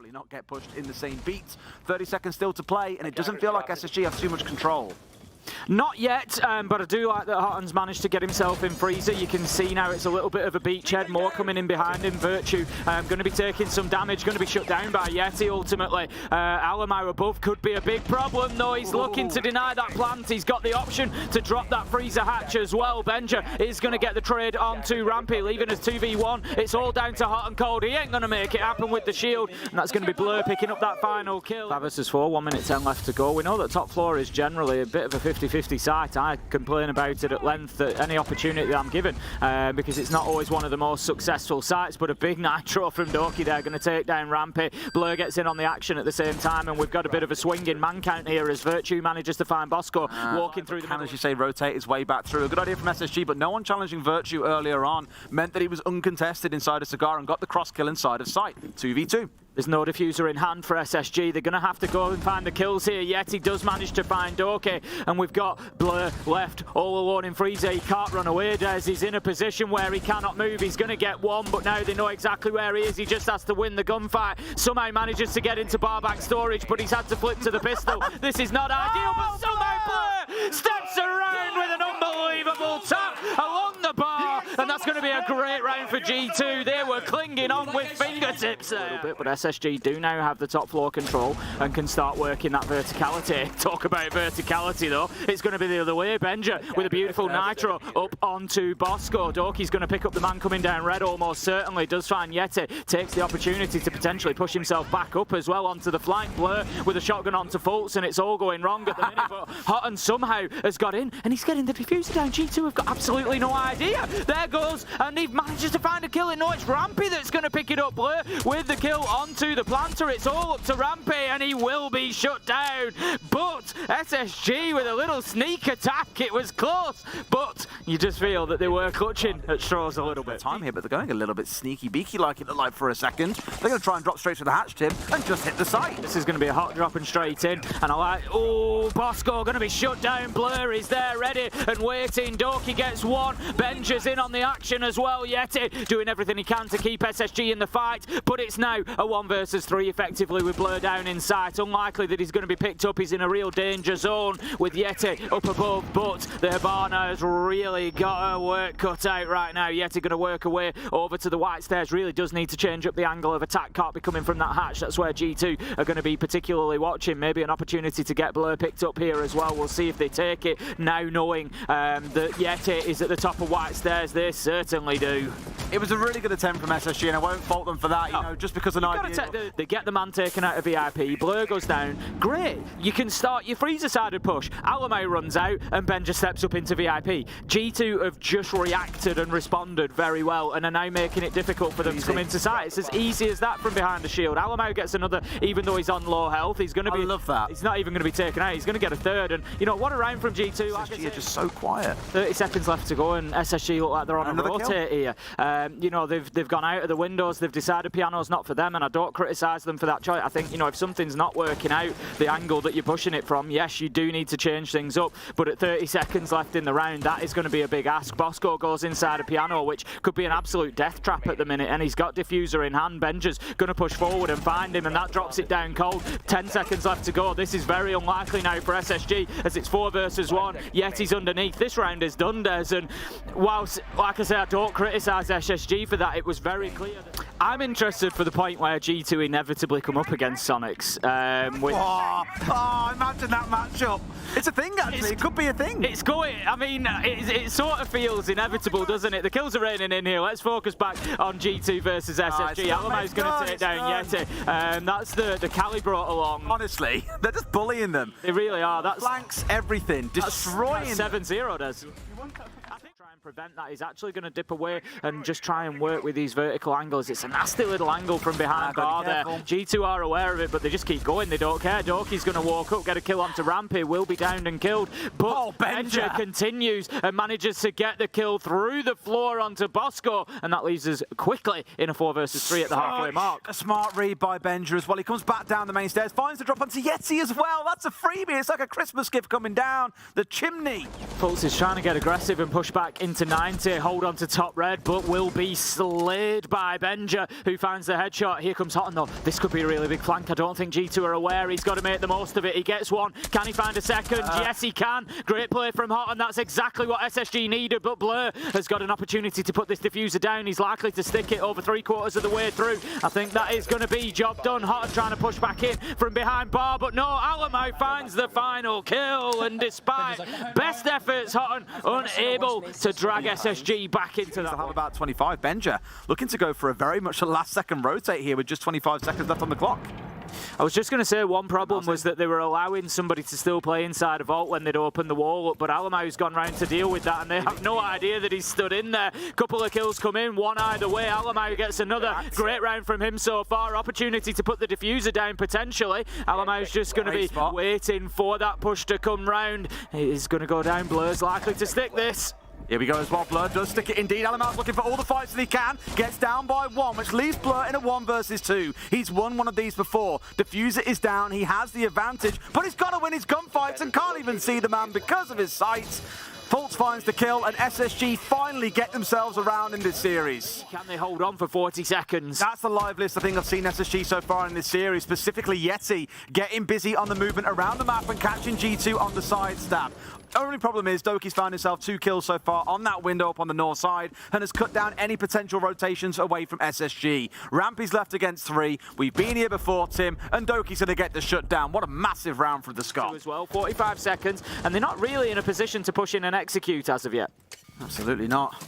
hopefully not get pushed in the same beats. 30 seconds still to play, and it doesn't feel like SSG have too much control. Not yet, but I do like that Hotton's managed to get himself in freezer. You can see now it's a little bit of a beachhead, more coming in behind him. Virtue going to be taking some damage, going to be shut down by Yeti ultimately. Alamau above could be a big problem though. He's looking to deny that plant. He's got the option to drop that freezer hatch as well. Benja is going to get the trade onto Rampy, leaving us 2v1. It's all down to Hot and Cold. He ain't going to make it happen with the shield, and that's going to be Blur picking up that final kill. 5 versus 4, 1 minute 10 left to go. We know that top floor is generally a bit of a 50-50 site. I complain about it at length at any opportunity that I'm given because it's not always one of the most successful sites, but a big nitro from Doki there going to take down Rampy. Blur gets in on the action at the same time, and we've got a bit of a swinging man count here as Virtue manages to find Bosco walking through the middle. As you say, rotate his way back through. A good idea from SSG, but no one challenging Virtue earlier on meant that he was uncontested inside of Cigar and got the cross kill inside of sight. 2v2. There's no diffuser in hand for SSG. They're going to have to go and find the kills here. Yeti does manage to find Doki, and we've got Blur left all alone in freezer. He can't run away, Des. He's in a position where he cannot move. He's going to get one, but now they know exactly where he is. He just has to win the gunfight. Somehow manages to get into barback storage, but he's had to flip to the pistol. This is not ideal, but somehow Blur steps around with an unbelievable tap along the bar, and that's going to be a great round for G2. They were clinging on with fingertips there. A little bit, but SSG do now have the top floor control and can start working that verticality. Talk about verticality though, it's going to be the other way. Benja with a beautiful nitro up onto Bosco. Doki's going to pick up the man coming down red almost certainly. Does find Yeti, takes the opportunity to potentially push himself back up as well onto the flank. Blur with a shotgun onto Fultz, and it's all going wrong at the minute, but Hotton somehow has got in and he's getting the diffuser down. G2 have got absolutely no idea. There goes, and he manages to find a kill. And no, it's Rampy that's going to pick it up. Blur with the kill onto the planter. It's all up to Rampy, and he will be shut down. But SSG with a little sneak attack. It was close, but you just feel that they were clutching at straws a little bit. Time here, but they're going a little bit sneaky beaky like it looked like for a second. They're going to try and drop straight to the hatch tip and just hit the site. This is going to be a hot dropping straight in, and I like, oh, Bosco going to be shut down. Blur is there ready and waiting. Doki gets one. Benja's in on the action as well. Yeti doing everything he can to keep SSG in the fight, but it's now a 1 versus 3 effectively with Blur down in sight. Unlikely that he's going to be picked up. He's in a real danger zone with Yeti up above, but the Habana has really got her work cut out right now. Yeti going to work away over to the white stairs. Really does need to change up the angle of attack. Can't be coming from that hatch. That's where G2 are going to be particularly watching. Maybe an opportunity to get Blur picked up here as well. We'll see if they take it now, knowing that Yeti is at the top of white stairs. They certainly do. It was a really good attempt from SSG, and I won't fault them for that, you know, just because an idea. They get the man taken out of VIP, Blur goes down, great, you can start your freezer-sided push. Alamau runs out, and Benja steps up into VIP. G2 have just reacted and responded very well, and are now making it difficult for them to come into sight. It's as easy as that from behind the shield. Alamau gets another, even though he's on low health, he's going to be... I love that. He's not even going to be taken out, he's going to get a third, and you know, what a round from G2. SSG are just so quiet. 30 seconds left to go, and SSG look like they're on another a rotate here. You know, they've gone out of the windows, they've decided piano's not for them, and I don't criticise them for that choice. I think, you know, if something's not working out, the angle that you're pushing it from, yes, you do need to change things up, but at 30 seconds left in the round, that is going to be a big ask. Bosco goes inside a piano, which could be an absolute death trap at the minute, and he's got diffuser in hand. Benja's going to push forward and find him, and that drops it down cold. 10 seconds left to go. This is very unlikely now for SSG, as it's 4 versus 1. Yeti's underneath. This round is done, Des, and whilst, like I say, I don't criticise SSG for that, it was very clear that I'm interested for the point where G2 inevitably come up against Sonics. Imagine that matchup. It's a thing, actually. It could be a thing. It's going. I mean, it sort of feels inevitable, doesn't it? The kills are raining in here. Let's focus back on G2 versus SSG. Alamau's going to take down Yeti. That's the Cali brought along. Honestly, they're just bullying them. They really are. That's flanks everything, destroying. 7-0 does. Try and prevent that. He's actually going to dip away and just try and work with these vertical angles. It's a nasty little angle from behind bar there. G2 are aware of it, but they just keep going. They don't care. Doki's going to walk up, get a kill onto Rampy, will be downed and killed, but Benja continues and manages to get the kill through the floor onto Bosco, and that leaves us quickly in a 4 versus 3 at the halfway mark. A smart read by Benja as well. He comes back down the main stairs, finds the drop onto Yeti as well. That's a freebie. It's like a Christmas gift coming down the chimney. Fultz is trying to get aggressive and push back into to 90, hold on to top red, but will be slayed by Benja, who finds the headshot. Here comes Hotton though. This could be a really big flank. I don't think G2 are aware. He's got to make the most of it. He gets one. Can he find a second? Yes, he can. Great play from Hotton. That's exactly what SSG needed, but Blur has got an opportunity to put this diffuser down. He's likely to stick it over 3/4 of the way through. I think that is going to be job done. Hotton trying to push back in from behind bar, but no, Alamo finds the final kill, and despite best efforts, Hotton unable to drag SSG back into that. Have about 25. Benja looking to go for a very much a last second rotate here with just 25 seconds left on the clock. I was just going to say one problem was that they were allowing somebody to still play inside a vault when they'd open the wall up, but Alamo's gone round to deal with that, and they have no idea that he's stood in there. Couple of kills come in, one either way. Alamo gets another great round from him so far. Opportunity to put the diffuser down potentially. Alamo's just going to be waiting for that push to come round. It is going to go down. Blur's likely to stick this. Here we go as well. Blur does stick it indeed. Alamo's looking for all the fights that he can. Gets down by one, which leaves Blur in a 1 versus 2. He's won one of these before. Diffuser is down. He has the advantage, but he's got to win his gunfights and can't even see the man because of his sights. Fultz finds the kill, and SSG finally get themselves around in this series. Can they hold on for 40 seconds? That's the liveliest I think I've seen SSG so far in this series, specifically Yeti getting busy on the movement around the map and catching G2 on the side stab. Only problem is Doki's found himself 2 kills so far on that window up on the north side and has cut down any potential rotations away from SSG. Rampy's left against 3. We've been here before, Tim, and Doki's going to get the shutdown. What a massive round from the Scot. As well, 45 seconds, and they're not really in a position to push in and execute as of yet. Absolutely not.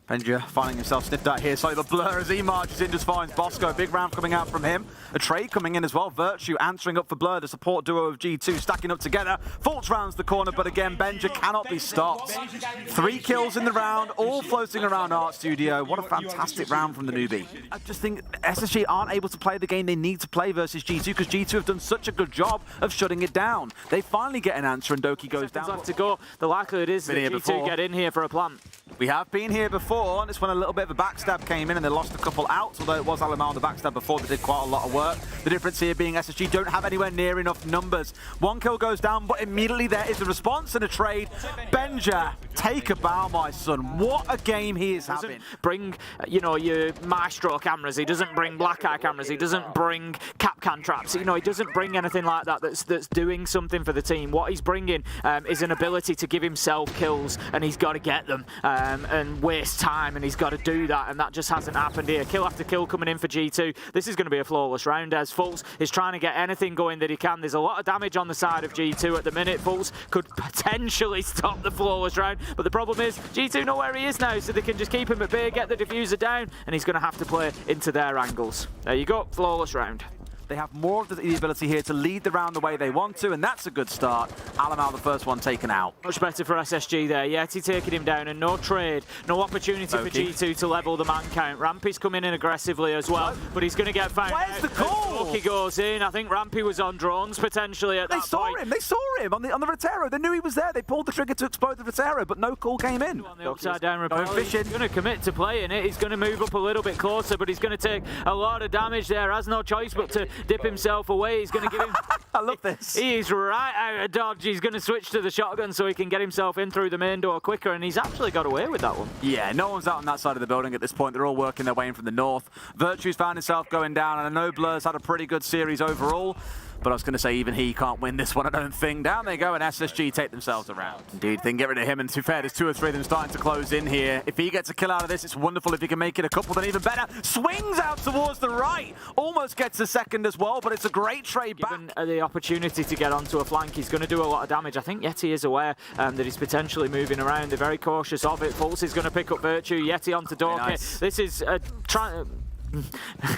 Benja finding himself sniffed out here. Sorry, the Blur as he marches in just finds Bosco. Big round coming out from him. A trade coming in as well. Virtue answering up for Blur, the support duo of G2 stacking up together. Fultz rounds the corner, but again, Benja cannot be stopped. 3 kills in the round, all floating around Art Studio. What a fantastic round from the newbie. I just think SSG aren't able to play the game they need to play versus G2 because G2 have done such a good job of shutting it down. They finally get an answer and Doki goes down. Left to go. The likelihood is that G2 get in here for a plant. We have been here before, and it's when a little bit of a backstab came in and they lost a couple out, although it was Alamo on the backstab before, they did quite a lot of work. The difference here being SSG don't have anywhere near enough numbers. 1 kill goes down, but immediately there is a response and a trade. Benja, take a bow, my son. What a game he is having. Bring, you know, your Maestro cameras. He doesn't bring black eye cameras. He doesn't bring Capcan traps. You know, he doesn't bring anything like that that's doing something for the team. What he's bringing is an ability to give himself kills, and he's got to get them and waste time, and he's got to do that, and that just hasn't happened here. Kill after kill coming in for G2. This is going to be a flawless round as Fultz is trying to get anything going that he can. There's a lot of damage on the side of G2 at the minute. Fultz could potentially stop the flawless round, but the problem is G2 know where he is now, so they can just keep him at bay, get the diffuser down, and he's going to have to play into their angles. There you go, flawless round. They have more of the ability here to lead the round the way they want to, and that's a good start. Alamo, the first one taken out. Much better for SSG there. Yeti taking him down, and no trade, no opportunity for G2 to level the man count. Rampy's coming in aggressively as well, but he's going to get found. Where's the call? He goes in. I think Rampy was on drones potentially at that point. They saw him on the Rotero. They knew he was there. They pulled the trigger to explode the Rotero, but no call came in. On the upside down repel. He's going to commit to playing it. He's going to move up a little bit closer, but he's going to take a lot of damage there. Has no choice but to dip himself away. He's going to give him... I love this. He's right out of dodge. He's going to switch to the shotgun so he can get himself in through the main door quicker, and he's actually got away with that one. Yeah, no one's out on that side of the building at this point. They're all working their way in from the north. Virtue's found himself going down, and I know Blur's had a pretty good series overall, but I was going to say even he can't win this one, I don't think. Down they go, and SSG take themselves around. Indeed, they can get rid of him, and to be fair, there's 2 or 3 of them starting to close in here. If he gets a kill out of this, it's wonderful. If he can make it a couple, then even better. Swings out towards the right. Almost gets a second as well, but it's a great trade back. Given the opportunity to get onto a flank, he's going to do a lot of damage. I think Yeti is aware that he's potentially moving around. They're very cautious of it. Fultz is going to pick up Virtue. Yeti onto Dorky. Nice. This is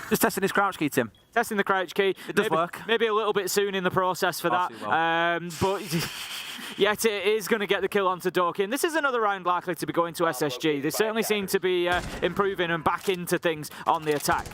just testing his crouch key, Tim. Testing the crouch key. It does work. Maybe a little bit soon in the process for that. But Yeti is going to get the kill onto Dorky. And this is another round likely to be going to SSG. They certainly seem to be improving and back into things on the attack.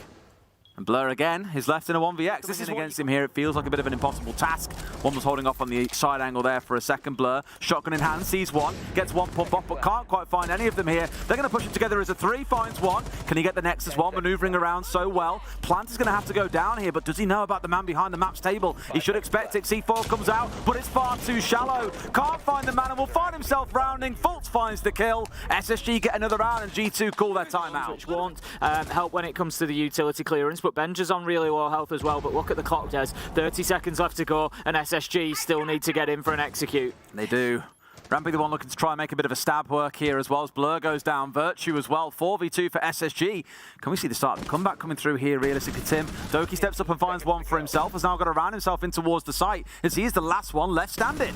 And Blur again is left in a 1vx. This is against him here. It feels like a bit of an impossible task. One was holding off on the side angle there for a second. Blur, shotgun in hand, sees one, gets one pump off, but can't quite find any of them here. They're going to push it together as a 3, finds one. Can he get the Nexus one? Maneuvering around so well. Plant is going to have to go down here, but does he know about the man behind the map's table? He should expect it. C4 comes out, but it's far too shallow. Can't find the man and will find himself rounding. Fultz finds the kill. SSG get another round and G2 call their timeout. Which won't help when it comes to the utility clearance, but Benja's on really low health as well. But look at the clock, Des. 30 seconds left to go, and SSG still need to get in for an execute. They do. Rampy the one looking to try and make a bit of a stab work here as well as Blur goes down. Virtue as well. 4v2 for SSG. Can we see the start of the comeback coming through here realistically, Tim? Doki steps up and finds one for himself. Has now got to round himself in towards the site as he is the last one left standing.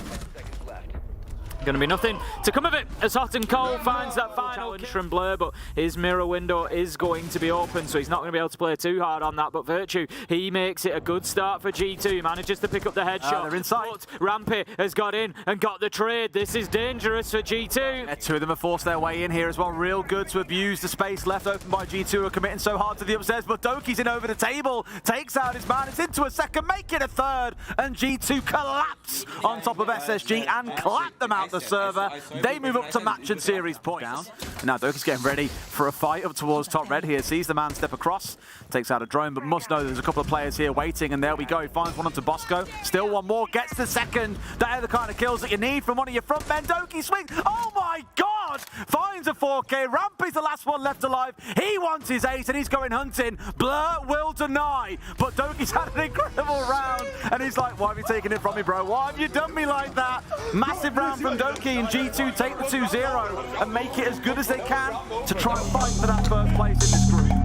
Going to be nothing to come of it as Hot and Cold finds that final challenge from Blur, but his mirror window is going to be open, so he's not going to be able to play too hard on that. But Virtue, he makes it a good start for G2. He manages to pick up the headshot. They're inside. But Rampy has got in and got the trade. This is dangerous for G2. Yeah, two of them have forced their way in here as well. Real good to abuse the space left open by G2, who are committing so hard to the upstairs. But Doki's in over the table, takes out his man. It's into a second, make it a third, and G2 collapse on top of SSG and clap them out the server. They move up to match and series points. Down. Now Doki's getting ready for a fight up towards top red here. Sees the man step across, takes out a drone, but must know there's a couple of players here waiting, and there we go. He finds one onto Bosco. Still one more, gets the second. That are the kind of kills that you need from one of your front men. Doki swings. Oh my God! Finds a 4K. Rampy's the last one left alive. He wants his ace and he's going hunting. Blur will deny, but Doki's had an incredible round, and he's like, why have you taken it from me, bro? Why have you done me like that? Massive round from Doki, and G2 take the 2-0 and make it as good as they can to try and fight for that first place in this group.